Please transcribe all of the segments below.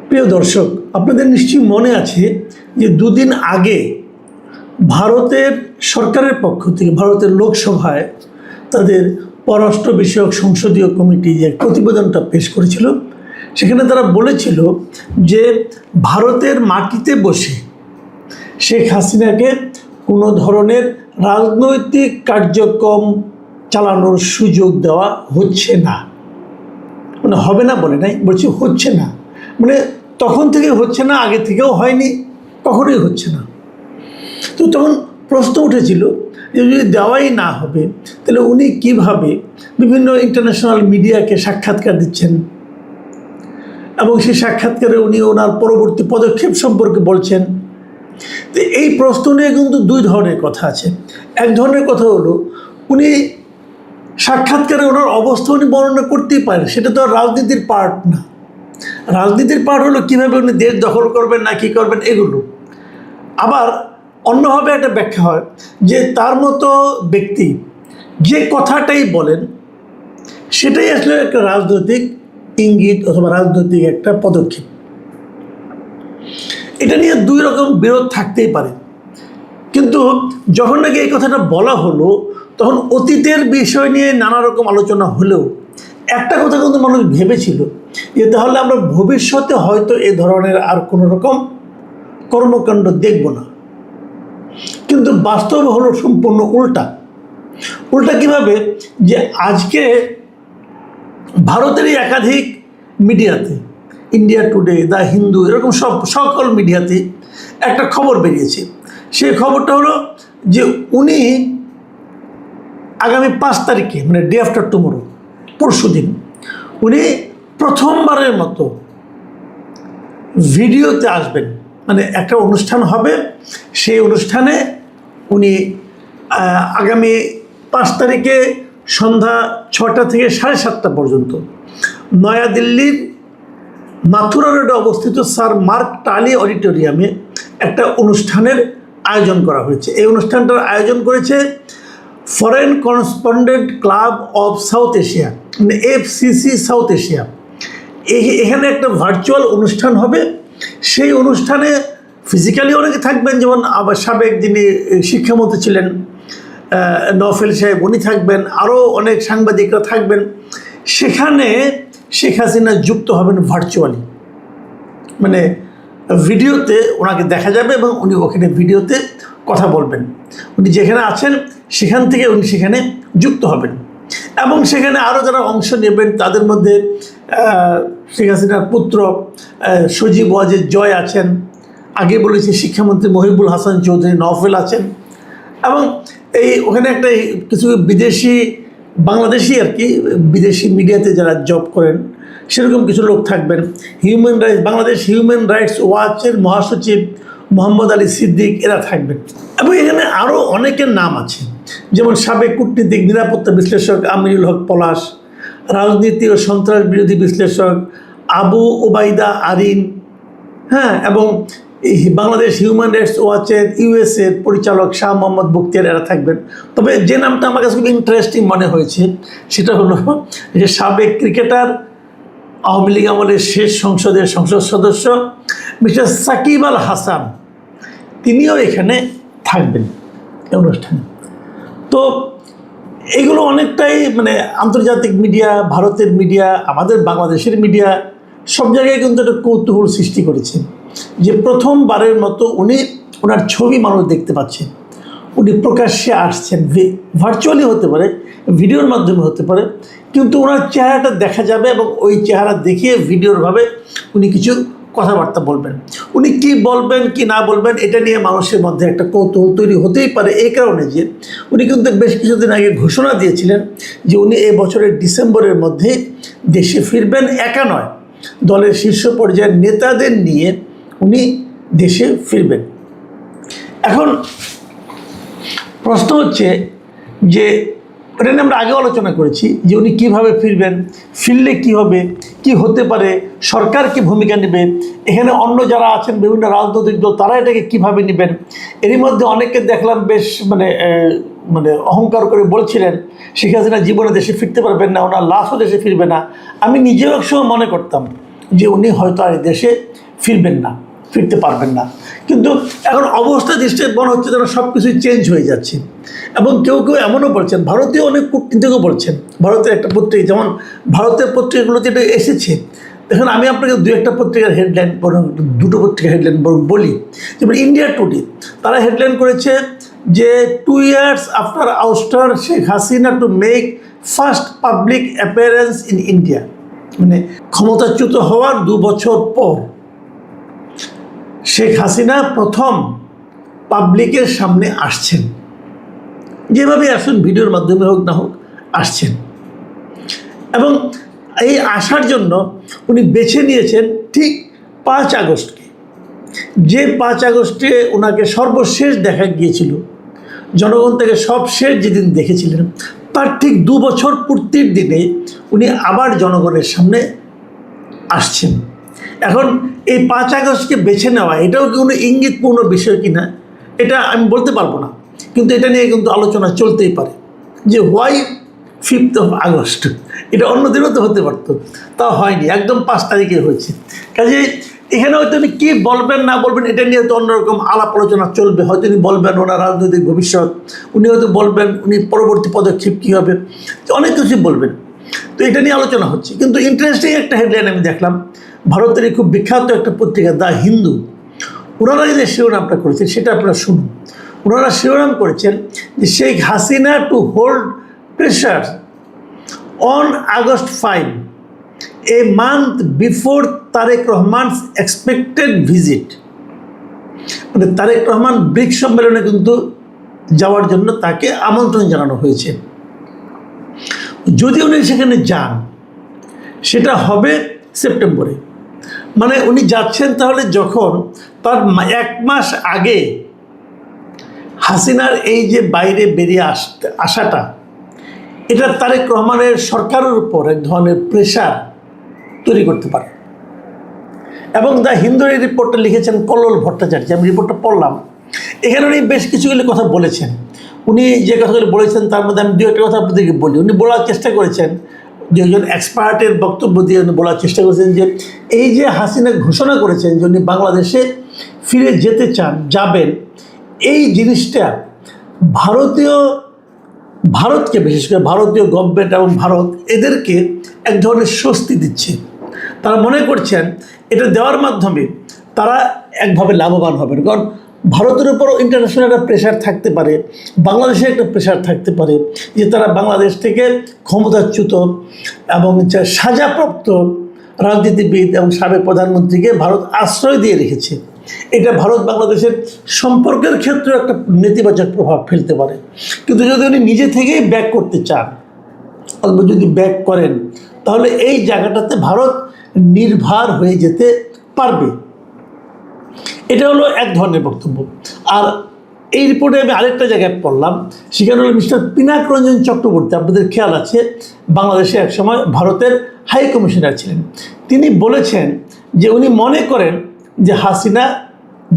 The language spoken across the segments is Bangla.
প্রিয় দর্শক, আপনাদের নিশ্চয়ই মনে আছে যে দুদিন আগে ভারতের সরকারের পক্ষ থেকে ভারতের লোকসভায় তাদের পররাষ্ট্র বিষয়ক সংসদীয় কমিটি যে প্রতিবেদনটা পেশ করেছিল, সেখানে তারা বলেছিল যে ভারতের মাটিতে বসে শেখ হাসিনাকে কোনো ধরনের রাজনৈতিক কার্যক্রম চালানোর সুযোগ দেওয়া হচ্ছে না। মানে হবে না বলে নাই, বলছি হচ্ছে না, মানে তখন থেকে হচ্ছে না, আগে থেকেও হয়নি, কখনোই হচ্ছে না। তো তখন প্রশ্ন উঠেছিল যে যদি দেওয়াই না হবে তাহলে উনি কিভাবে বিভিন্ন ইন্টারন্যাশনাল মিডিয়াকে সাক্ষাৎকার দিচ্ছেন এবং সেই সাক্ষাৎকারে উনি ওনার পরবর্তী পদক্ষেপ সম্পর্কে বলছেন। তো এই প্রশ্ন নিয়ে কিন্তু দুই ধরনের কথা আছে। এক ধরনের কথা হলো উনি সাক্ষাৎকারে ওনার অবস্থা উনি বর্ণনা করতেই পারেন, সেটা তো আর রাজনীতির পার্ট না। রাজনীতির পার্ট হলো কীভাবে উনি দেশ দখল করবেন না কী করবেন এগুলো। আবার অন্যভাবে একটা ব্যাখ্যা হয় যে তার মতো ব্যক্তি যে কথাটাই বলেন সেটাই আসলে একটা রাজনৈতিক ইঙ্গিত অথবা রাজনৈতিক একটা পদক্ষেপ। এটা নিয়ে দুই রকম বিরোধ থাকতেই পারে, কিন্তু যখন নাকি এই কথাটা বলা হলো তখন অতীতের বিষয় নিয়ে নানা রকম আলোচনা হলেও একটা কথা কিন্তু মানুষ ভেবেছিল যে তাহলে আমরা ভবিষ্যতে হয়তো এ ধরনের আর কোনো রকম কর্মকাণ্ড দেখব না। কিন্তু বাস্তব হলো সম্পূর্ণ উল্টা। কিভাবে? যে আজকে ভারতেরই একাধিক মিডিয়াতে, ইন্ডিয়া টুডে, দ্য হিন্দু, এরকম সকল মিডিয়াতে একটা খবর বেরিয়েছে। সেই খবরটা হলো যে উনি আগামী 5 তারিখে, মানে ডে আফটার টুমোরো, পরশু দিন, উনি প্রথমবারের মতো ভিডিওতে আসবেন। মানে একটা অনুষ্ঠান হবে, সেই অনুষ্ঠানে উনি আগামী 5 তারিখে সন্ধ্যা 6টা থেকে 7:30 পর্যন্ত নয়াদিল্লির মাথুরা রোডে অবস্থিত স্যার মার্ক টালি অডিটোরিয়ামে একটা অনুষ্ঠানের আয়োজন করা হয়েছে। এই অনুষ্ঠানটার আয়োজন করেছে foreign correspondent club of south Asia, মানে FCC সাউথ এশিয়া। এখানে একটা ভার্চুয়াল অনুষ্ঠান হবে। সেই অনুষ্ঠানে ফিজিক্যালি অনেকে থাকবেন, যেমন আবার সাবেক যিনি শিক্ষামন্ত্রী ছিলেন নওফেল সাহেব, উনি থাকবেন, আরও অনেক সাংবাদিকরা থাকবেন। সেখানে শেখ হাসিনা যুক্ত হবেন ভার্চুয়ালি, মানে ভিডিওতে ওনাকে দেখা যাবে এবং উনি ওখানে ভিডিওতে কথা বলবেন। উনি যেখানে আছেন সেখান থেকে উনি সেখানে যুক্ত হবেন এবং সেখানে আরও যারা অংশ নেবেন তাদের মধ্যে শেখ হাসিনার পুত্র সজীব ওয়াজেদ জয় আছেন, আগে বলেছি শিক্ষামন্ত্রী মহিবুল হাসান চৌধুরী নওফেল আছেন, এবং ওখানে একটা কিছু বিদেশি বাংলাদেশি আর কি বিদেশি মিডিয়াতে যারা জব করেন সেরকম কিছু লোক থাকবেন। বাংলাদেশ হিউম্যান রাইটস ওয়াচের মহাসচিব মোহাম্মদ আলী সিদ্দিক, এরা থাকবেন। এবং এখানে আরও অনেকের নাম আছে, যেমন সাবেক কূটনীতিক নিরাপত্তা বিশ্লেষক আমিনুল হক পলাশ, রাজনীতি ও সন্ত্রাস বিরোধী বিশ্লেষক আবু ওবায়দা আরিন, হ্যাঁ, এবং এই বাংলাদেশ হিউম্যান রাইটস ওয়াচের USA-র পরিচালক শাহ মোহাম্মদ বখতিয়ার, এরা থাকবেন। তবে যে নামটা আমার কাছে খুব ইন্টারেস্টিং মনে হয়েছে সেটা হলো যে সাবেক ক্রিকেটার, আওয়ামী লীগ আমলের শেষ সংসদের সংসদ সদস্য মিস্টার সাকিব আল হাসান, তিনিও এখানে থাকবেন এই অনুষ্ঠানে। তো এগুলো অনেকটাই মানে আন্তর্জাতিক মিডিয়া, ভারতের মিডিয়া, আমাদের বাংলাদেশের মিডিয়া, সব জায়গায় কিন্তু একটা কৌতূহল সৃষ্টি করেছে যে প্রথমবারের মতো উনি ওনার ছবি মানুষ দেখতে পাচ্ছে, উনি প্রকাশ্যে আসছেন। ভার্চুয়ালি হতে পারে, ভিডিওর মাধ্যমে হতে পারে, কিন্তু ওনার চেহারাটা দেখা যাবে এবং ওই চেহারা দেখিয়ে ভিডিওরভাবে উনি কিছু কথাবার্তা বলবেন। উনি কি বলবেন কি না বলবেন এটা নিয়ে মানুষের মধ্যে একটা কৌতূহল তৈরি হতেই পারে, এই কারণে যে উনি কিন্তু বেশ কিছুদিন আগে ঘোষণা দিয়েছিলেন যে উনি এই বছরের ডিসেম্বরের মধ্যে দেশে ফিরবেন। একা নয়, দলের শীর্ষ পর্যায়ের নেতাদের নিয়ে উনি দেশে ফিরবেন। এখন প্রশ্ন হচ্ছে যে এটা নিয়ে আমরা আগে আলোচনা করেছি যে উনি কীভাবে ফিরবেন, ফিরলে কী হবে, কি হতে পারে, সরকার কি ভূমিকা নেবে, এখানে অন্য যারা আছেন বিভিন্ন রাজনৈতিক দল তারা এটাকে কীভাবে নেবেন। এরই মধ্যে অনেককে দেখলাম বেশ মানে অহংকার করে বলছিলেন শেখ হাসিনা জীবনে দেশে ফিরতে পারবেন না, ওনার লাশও দেশে ফিরবে না। আমি নিজেও একসময় মনে করতাম যে উনি হয়তো আর দেশে ফিরবেন না, ফিরতে পারবেন না। কিন্তু এখন অবস্থা দৃষ্টিতে মনে হচ্ছে যেন সব কিছুই চেঞ্জ হয়ে যাচ্ছে। এবং কেউ কেউ এমনও বলছেন, ভারতীয় অনেক কূটনীতিকও বলছেন, ভারতের একটা পত্রিকা, যেমন ভারতের পত্রিকাগুলো যেটা এসেছে, দেখুন আমি আপনাকে দু একটা পত্রিকার হেডলাইন বরং দুটো পত্রিকার হেডলাইন বরং বলি। যেমন ইন্ডিয়া টুডে, তারা হেডলাইন করেছে যে 2 years after ouster Sheikh Hasina to make first public appearance in India, মানে ক্ষমতাচ্যুত হওয়ার 2 বছর পর শেখ হাসিনা প্রথম পাবলিকের সামনে আসছেন। যেভাবে আসুন, ভিডিওর মাধ্যমে হোক না হোক, আসছেন। এবং এই আসার জন্য উনি বেছে নিয়েছেন ঠিক 5 আগস্টকে, যে 5 আগস্টে ওনাকে সর্বশেষ দেখা গিয়েছিল, জনগণ থেকে সবশেষ যেদিন দেখেছিলেন, তার ঠিক 2 বছর পূর্তির দিনে উনি আবার জনগণের সামনে আসছেন। এখন এই 5 আগস্টকে বেছে নেওয়া, এটাও কি কোনো ইঙ্গিতপূর্ণ বিষয় কিনা এটা আমি বলতে পারবো না, কিন্তু এটা নিয়ে কিন্তু আলোচনা চলতেই পারে যে হোয়াই 5 আগস্ট, এটা অন্য দিনও তো হতে পারতো, তাও হয়নি, একদম 5 তারিখে হয়েছে। কাজে এখানে হয়তো উনি কী বলবেন না বলবেন এটা নিয়ে তো অন্যরকম আলাপ আলোচনা চলবে। হয়তো উনি বলবেন ওনার রাজনৈতিক ভবিষ্যৎ, উনি হয়তো বলবেন উনি পরবর্তী পদক্ষেপ কী হবে, অনেক কিছু বলবেন। তো এটা নিয়ে আলোচনা হচ্ছে। কিন্তু ইন্টারেস্টিং একটা হেডলাইন আমি দেখলাম, ভারতের খুব বিখ্যাত একটা পত্রিকা দ্য হিন্দু, ওনারা যে শিরোনামটা করেছেন সেটা আপনারা শুনুন। ওনারা শিরোনাম করেছেন যে Sheikh Hasina to hold pressure on August 5, a month before Tarique Rahman's expected visit. মানে তারেক রহমান ব্রিক্স সম্মেলনে কিন্তু যাওয়ার জন্য তাকে আমন্ত্রণ জানানো হয়েছে। যদি উনি সেখানে যান, সেটা হবে সেপ্টেম্বরে। মানে উনি যাচ্ছেন তাহলে যখন তার 1 মাস আগে হাসিনার এই যে বাইরে বেরিয়ে আসাটা, এটা তারেক রহমানের সরকারের উপর এক ধরনের প্রেশার তৈরি করতে পারে। এবং দ্য হিন্দুর এই রিপোর্টটা লিখেছেন কল্লোল ভট্টাচার্য, আমি রিপোর্টটা পড়লাম। এখানে উনি বেশ কিছুগুলি কথা বলেছেন। উনি যে কথাগুলি বলেছেন তার মধ্যে আমি 2-1টা কথা আপনাদেরকে বলি। উনি বলার চেষ্টা করেছেন, যে একজন এক্সপার্টের বক্তব্য দিয়ে উনি বলার চেষ্টা করেছেন যে এই যে হাসিনা ঘোষণা করেছেন যে উনি বাংলাদেশে ফিরে যেতে চান, যাবেন, এই জিনিসটা ভারতকে, বিশেষ করে ভারতীয় গভর্নমেন্ট এবং ভারত এদেরকে এক ধরনের স্বস্তি দিচ্ছে। তারা মনে করছেন এটা দেওয়ার মাধ্যমে তারা একভাবে লাভবান হবেন। কারণ ভারতের উপরও ইন্টারন্যাশনাল একটা প্রেশার থাকতে পারে, বাংলাদেশে একটা প্রেশার থাকতে পারে যে তারা বাংলাদেশ থেকে ক্ষমতাচ্যুত এবং সাজাপ্রাপ্ত রাজনীতিবিদ এবং সাবেক প্রধানমন্ত্রীকে ভারত আশ্রয় দিয়ে রেখেছে। এটা ভারত বাংলাদেশের সম্পর্কের ক্ষেত্রে একটা নেতিবাচক প্রভাব ফেলতে পারে। কিন্তু যদি উনি নিজে থেকেই ব্যাক করতে চান, অথবা যদি ব্যাক করেন, তাহলে এই জায়গাটাতে ভারত নির্ভর হয়ে যেতে পারবে। এটা হলো এক ধরনের বক্তব্য। আর এই রিপোর্টে আমি আরেকটা জায়গায় পড়লাম, সেখানে হলো মিস্টার পিনাক রঞ্জন চক্রবর্তী, আপনাদের খেয়াল আছে বাংলাদেশে একসময় ভারতের হাই কমিশনার ছিলেন। তিনি বলেছেন যে উনি মনে করেন যে হাসিনা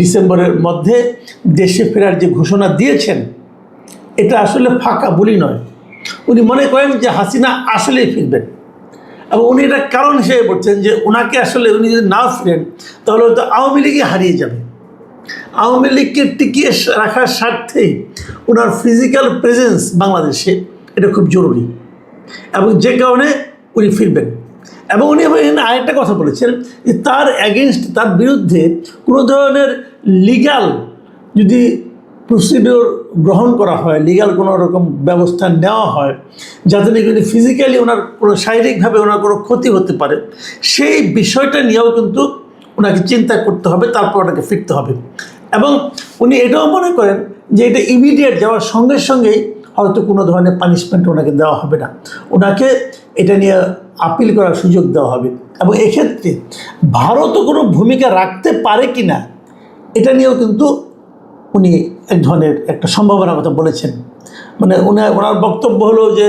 ডিসেম্বরের মধ্যে দেশে ফেরার যে ঘোষণা দিয়েছেন, এটা আসলে ফাঁকা বলি নয়। উনি মনে করেন যে হাসিনা আসলেই ফিরবেন। এবং উনি এটা কারণ হিসেবে বলছেন যে ওনাকে আসলে উনি যদি না ফিরেন তাহলে হয়তো আওয়ামী লীগই হারিয়ে যাবে। আওয়ামী লীগকে টিকিয়ে রাখার স্বার্থেই ওনার ফিজিক্যাল প্রেজেন্স বাংলাদেশে এটা খুব জরুরি, এবং যে কারণে উনি ফিরবেন। এবং উনি আরেকটা কথা বলেছেন যে তার অ্যাগেনস্ট, তার বিরুদ্ধে কোনো ধরনের লিগ্যাল যদি প্রসিডিওর গ্রহণ করা হয়, লিগ্যাল কোনো রকম ব্যবস্থা নেওয়া হয় যাতে নাকি ফিজিক্যালি ওনার কোনো শারীরিকভাবে ওনার কোনো ক্ষতি হতে পারে, সেই বিষয়টা নিয়েও কিন্তু ওনাকে চিন্তা করতে হবে, তারপর ওনাকে ফিরতে হবে। এবং উনি এটাও মনে করেন যে এটা ইমিডিয়েট যাওয়ার সঙ্গে সঙ্গেই হয়তো কোনো ধরনের পানিশমেন্ট ওনাকে দেওয়া হবে না, ওনাকে এটা নিয়ে আপিল করার সুযোগ দেওয়া হবে। এবং এক্ষেত্রে ভারতও কোনো ভূমিকা রাখতে পারে কি না এটা নিয়েও কিন্তু উনি এক ধরনের একটা সম্ভাবনার কথা বলেছেন। মানে ওনার বক্তব্য হলো যে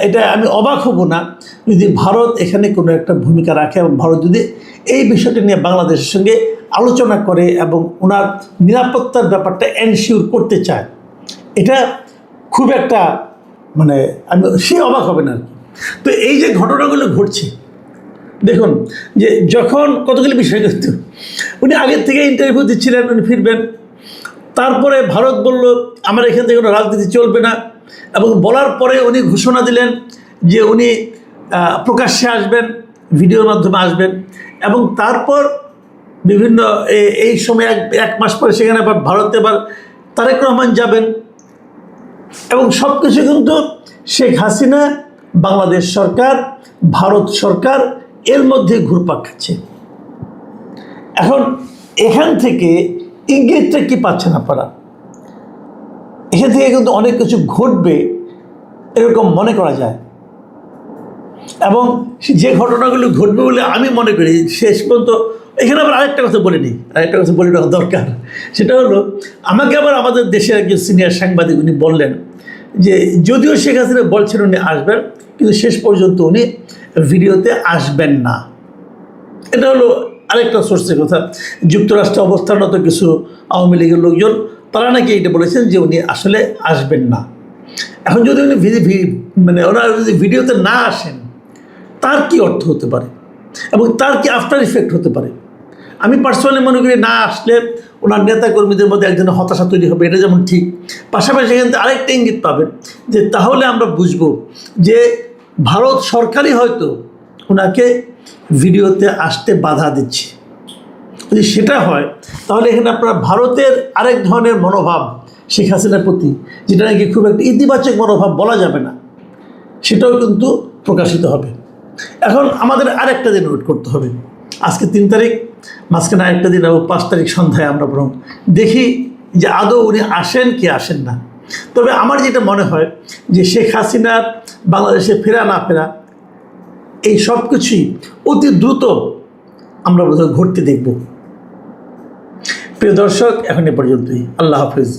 এটা আমি অবাক হব না যদি ভারত এখানে কোনো একটা ভূমিকা রাখে, এবং ভারত যদি এই বিষয়টি নিয়ে বাংলাদেশের সঙ্গে আলোচনা করে এবং ওনার নিরাপত্তার ব্যাপারটা এনশিওর করতে চায়। এটা খুব একটা মানে সে অবাক হবে না আর কি। তো এই যে ঘটনাগুলো ঘটছে, দেখুন যে যখন কতগুলি বিষয় কিন্তু উনি আগের থেকে ইন্টারভিউ দিচ্ছিলেন, উনি ফিরবেন, তারপরে ভারত বলল আমার এখান থেকে কোনো রাজনীতি চলবে না, এবং বলার পরে উনি ঘোষণা দিলেন যে উনি প্রকাশ্যে আসবেন, ভিডিওর মাধ্যমে আসবেন, এবং তারপর বিভিন্ন এই সময় এক মাস পরে সেখানে আবার ভারতে আবার তারেক রহমান যাবেন, এবং সব কিছু কিন্তু শেখ হাসিনা, বাংলাদেশ সরকার, ভারত সরকার এর মধ্যে ঘুরপাক খাচ্ছে। এখন এখান থেকে ইঙ্গিতটা কি পাচ্ছেন আপনারা? এখান থেকে কিন্তু অনেক কিছু ঘটবে এরকম মনে করা যায়, এবং যে ঘটনাগুলো ঘটবে বলে আমি মনে করি শেষ পর্যন্ত। এখানে আবার আরেকটা কথা বলে নিই, আরেকটা কথা বলে নেওয়া দরকার। সেটা হলো, আমাকে আবার আমাদের দেশের একজন সিনিয়র সাংবাদিক উনি বললেন যে যদিও শেখ হাসিনা বলছেন উনি আসবেন, কিন্তু শেষ পর্যন্ত উনি ভিডিওতে আসবেন না। এটা হলো আরেকটা সোর্সের কথা। যুক্তরাষ্ট্রে অবস্থানরত কিছু আওয়ামী লীগের লোকজন তারা নাকি এটা বলেছেন যে উনি আসলে আসবেন না। এখন যদি উনি মানে ওনারা যদি ভিডিওতে না আসেন, তার কি অর্থ হতে পারে এবং তার কি আফটার ইফেক্ট হতে পারে? আমি পার্সোনালি মনে করি না আসলে ওনার নেতাকর্মীদের মধ্যে একজনের হতাশা তৈরি হবে, এটা যেমন ঠিক, পাশাপাশি এখান থেকে আরেকটা ইঙ্গিত পাবেন যে তাহলে আমরা বুঝবো যে ভারত সরকারই হয়তো ওনাকে ভিডিওতে আসতে বাধা দিচ্ছে। যদি সেটা হয় তাহলে এখানে আপনার ভারতের আরেক ধরনের মনোভাব শেখ হাসিনার প্রতি, যেটা নাকি খুব একটা ইতিবাচক মনোভাব বলা যাবে না, সেটাও কিন্তু প্রকাশিত হবে। এখন আমাদের আরেকটা দিন ওয়েট করতে হবে। আজকে 3 তারিখ, মাঝখানে আরেকটা দিন এবং 5 তারিখ সন্ধ্যায় আমরা বরং দেখি যে আদৌ উনি আসেন কি আসেন না। তবে আমার যেটা মনে হয় যে শেখ হাসিনার বাংলাদেশে ফেরা না ফেরা এই সব কিছুই অতি দ্রুত আমরা বোধহয় ঘটতে দেখব। প্রিয় দর্শক, এখন এ পর্যন্তই। আল্লাহ হাফিজ।